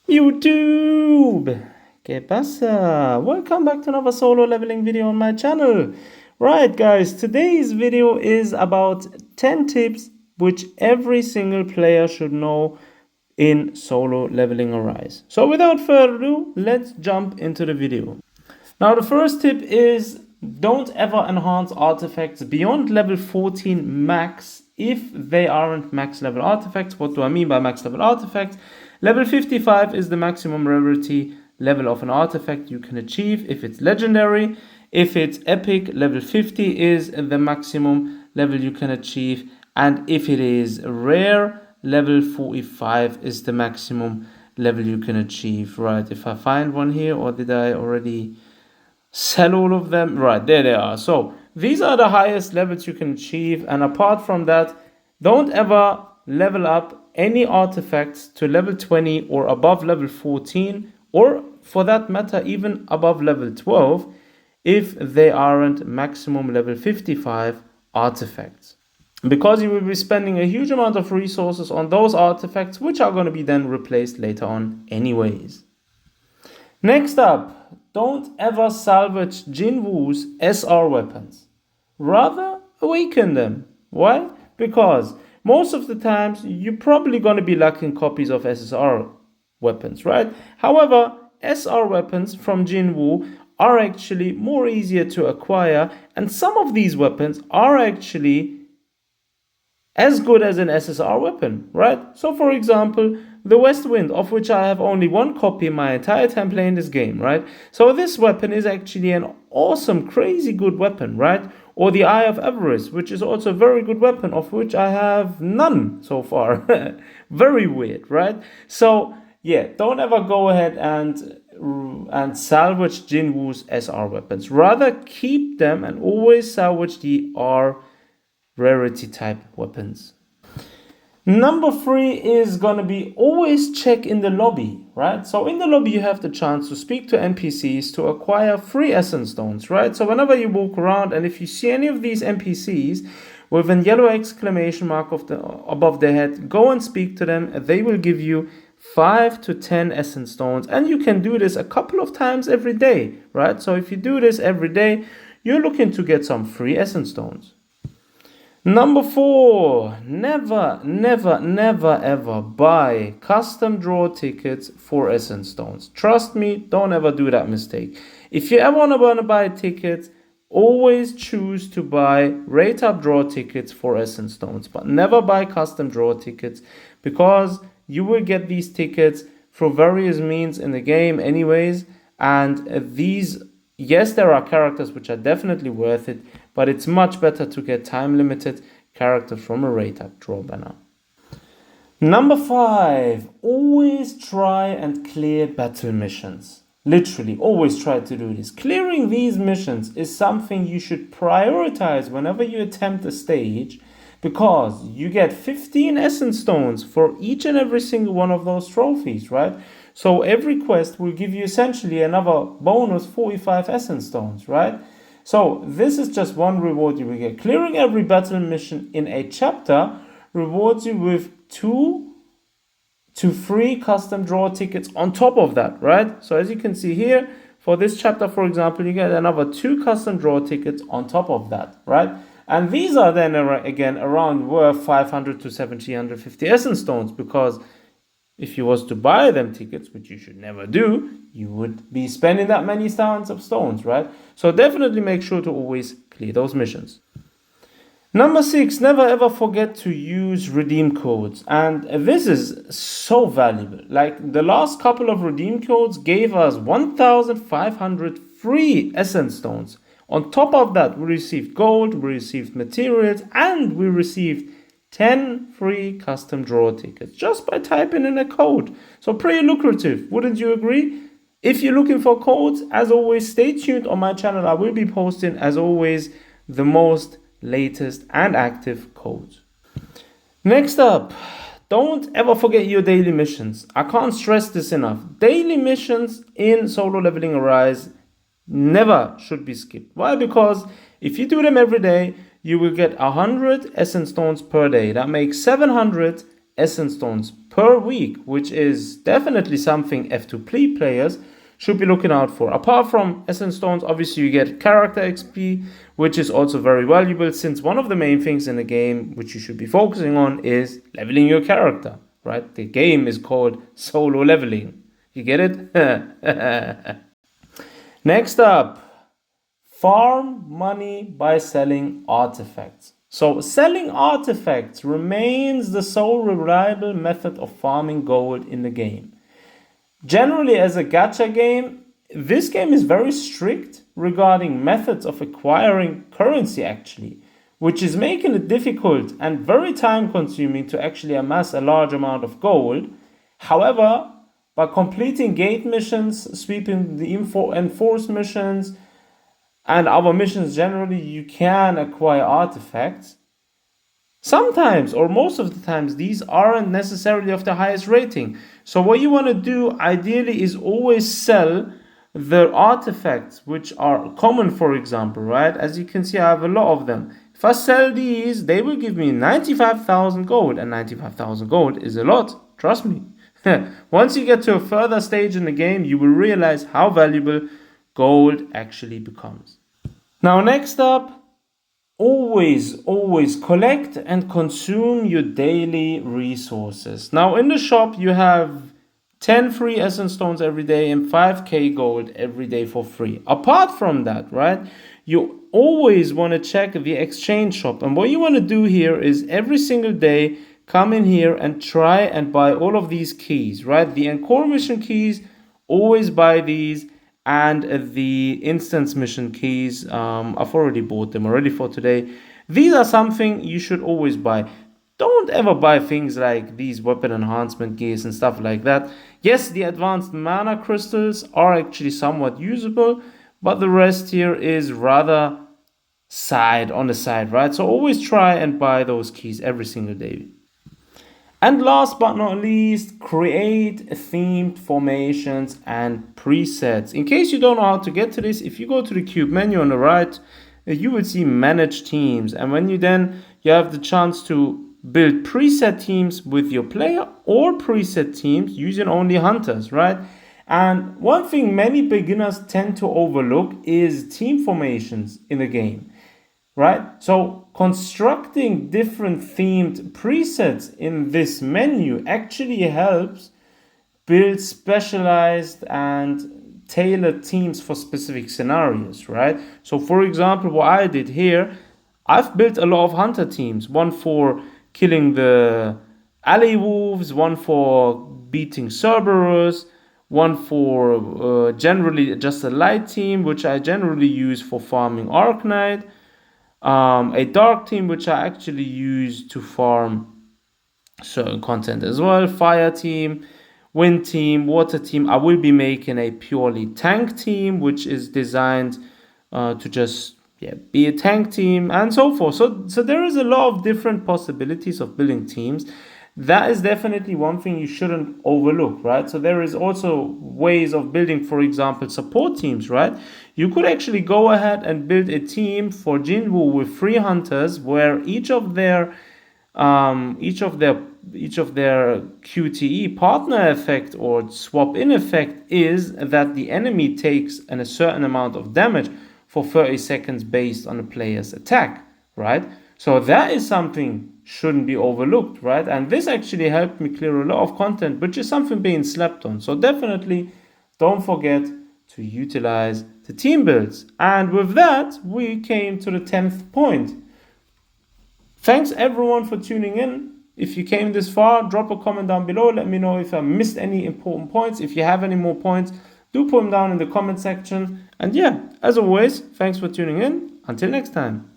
YouTube! ¿Qué pasa? Welcome back to another solo leveling video on my channel. Right guys, today's video is about 10 tips which every single player should know in solo leveling Arise. So without further ado, let's jump into the video. Now the first tip is don't ever enhance artifacts beyond level 14 max if they aren't max level artifacts. What do I mean by max level artifacts? Level 55 is the maximum rarity level of an artifact you can achieve if it's legendary. If it's epic, level 50 is the maximum level you can achieve. And if it is rare, level 45 is the maximum level you can achieve. Right, if I find one here, or did I already sell all of them? Right, there they are. So these are the highest levels you can achieve. And apart from that, don't ever level up any artifacts to level 20 or above level 14, or for that matter even above level 12 if they aren't maximum level 55 artifacts, because you will be spending a huge amount of resources on those artifacts which are going to be then replaced later on anyways. Next up, don't ever salvage Jinwoo's SR weapons. Rather awaken them. Why? Because most of the times you're probably going to be lacking copies of SSR weapons, right? However, SR weapons from Jinwoo are actually more easier to acquire, and some of these weapons are actually as good as an SSR weapon, right? So for example, the West Wind, of which I have only one copy in my entire time playing this game, right? So this weapon is actually an awesome, crazy good weapon, right? Or the Eye of Avarice, which is also a very good weapon, of which I have none so far. Very weird, right? So yeah, don't ever go ahead and salvage Jinwoo's SR weapons. Rather keep them and always salvage the R rarity type weapons. Number 3 is gonna be always check in the lobby, right? So in the lobby you have the chance to speak to NPCs to acquire free essence stones, right? So whenever you walk around and if you see any of these NPCs with a yellow exclamation mark above their head, go and speak to them. They will give you 5 to 10 essence stones, and you can do this a couple of times every day, right? So if you do this every day, you're looking to get some free essence stones. Number 4, never ever buy custom draw tickets for essence stones. Trust me, don't ever do that mistake. If you ever want to buy tickets, always choose to buy rate up draw tickets for essence stones, but never buy custom draw tickets, because you will get these tickets through various means in the game anyways, and these, yes, there are characters which are definitely worth it, but it's much better to get time limited characters from a rate up draw banner. Number 5, always try and clear battle missions. Literally, always try to do this. Clearing these missions is something you should prioritize whenever you attempt a stage, because you get 15 essence stones for each and every single one of those trophies, right? So every quest will give you essentially another bonus 45 essence stones, right? So this is just one reward you will get. Clearing every battle mission in a chapter rewards you with 2 to 3 custom draw tickets on top of that, right? So as you can see here, for this chapter, for example, you get another 2 custom draw tickets on top of that, right? And these are then again around worth 500 to 750 essence stones, because if you was to buy them tickets, which you should never do, you would be spending that many thousands of stones, right? So definitely make sure to always clear those missions. Number 6, never ever forget to use redeem codes. And this is so valuable. Like the last couple of redeem codes gave us 1,500 free essence stones. On top of that, we received gold, we received materials, and we received 10 free custom draw tickets just by typing in a code. So pretty lucrative, wouldn't you agree? If you're looking for codes, as always, stay tuned on my channel. I will be posting, as always, the most latest and active codes. Next up, don't ever forget your daily missions. I can't stress this enough. Daily missions in solo leveling Arise never should be skipped. Why? Because if you do them every day, you will get 100 essence stones per day. That makes 700 essence stones per week, which is definitely something F2 players should be looking out for. Apart from essence stones, obviously you get character XP, which is also very valuable, since one of the main things in the game which you should be focusing on is leveling your character, right? The game is called solo leveling. You get it? Next up, farm money by selling artifacts. So selling artifacts remains the sole reliable method of farming gold in the game. Generally, as a gacha game, this game is very strict regarding methods of acquiring currency actually, which is making it difficult and very time consuming to actually amass a large amount of gold. However, by completing gate missions, sweeping the enforced missions, and other missions generally, you can acquire artifacts. Sometimes, or most of the times, these aren't necessarily of the highest rating. So what you want to do ideally is always sell the artifacts which are common, for example, right? As you can see, I have a lot of them. If I sell these, they will give me 95,000 gold, and 95,000 gold is a lot, trust me. Once you get to a further stage in the game, you will realize how valuable gold actually becomes. Now, next up, always collect and consume your daily resources. Now, in the shop, you have 10 free essence stones every day and 5k gold every day for free. Apart from that, right, you always want to check the exchange shop. And what you want to do here is every single day, come in here and try and buy all of these keys, right? The Encore mission keys, always buy these. And the instance mission keys, I've already bought them already for today. These are something you should always buy. Don't ever buy things like these weapon enhancement gears and stuff like that. Yes, the advanced mana crystals are actually somewhat usable, but the rest here is rather on the side, right? So always try and buy those keys every single day. And last but not least, create themed formations and presets. In case you don't know how to get to this, if you go to the cube menu on the right, you will see manage teams. And when you have the chance to build preset teams with your player or preset teams using only hunters, right? And one thing many beginners tend to overlook is team formations in the game. Right? So constructing different themed presets in this menu actually helps build specialized and tailored teams for specific scenarios, right? So for example, what I did here, I've built a lot of hunter teams, one for killing the alley wolves, one for beating Cerberus, one for generally just a light team, which I generally use for farming Arknight, a dark team which I actually use to farm certain content as well, fire team, wind team, water team. I will be making a purely tank team which is designed to just be a tank team and so forth. So there is a lot of different possibilities of building teams. That is definitely one thing you shouldn't overlook, right? So there is also ways of building, for example, support teams, right? You could actually go ahead and build a team for Jinwoo with 3 hunters, where each of their QTE partner effect or swap in effect is that the enemy takes a certain amount of damage for 30 seconds based on the player's attack, right? So that is something shouldn't be overlooked, right? And this actually helped me clear a lot of content, which is something being slept on. So definitely don't forget to utilize the team builds. And with that, we came to the 10th point. Thanks everyone for tuning in. If you came this far, drop a comment down below. Let me know if I missed any important points. If you have any more points, do put them down in the comment section. And yeah, as always, thanks for tuning in. Until next time.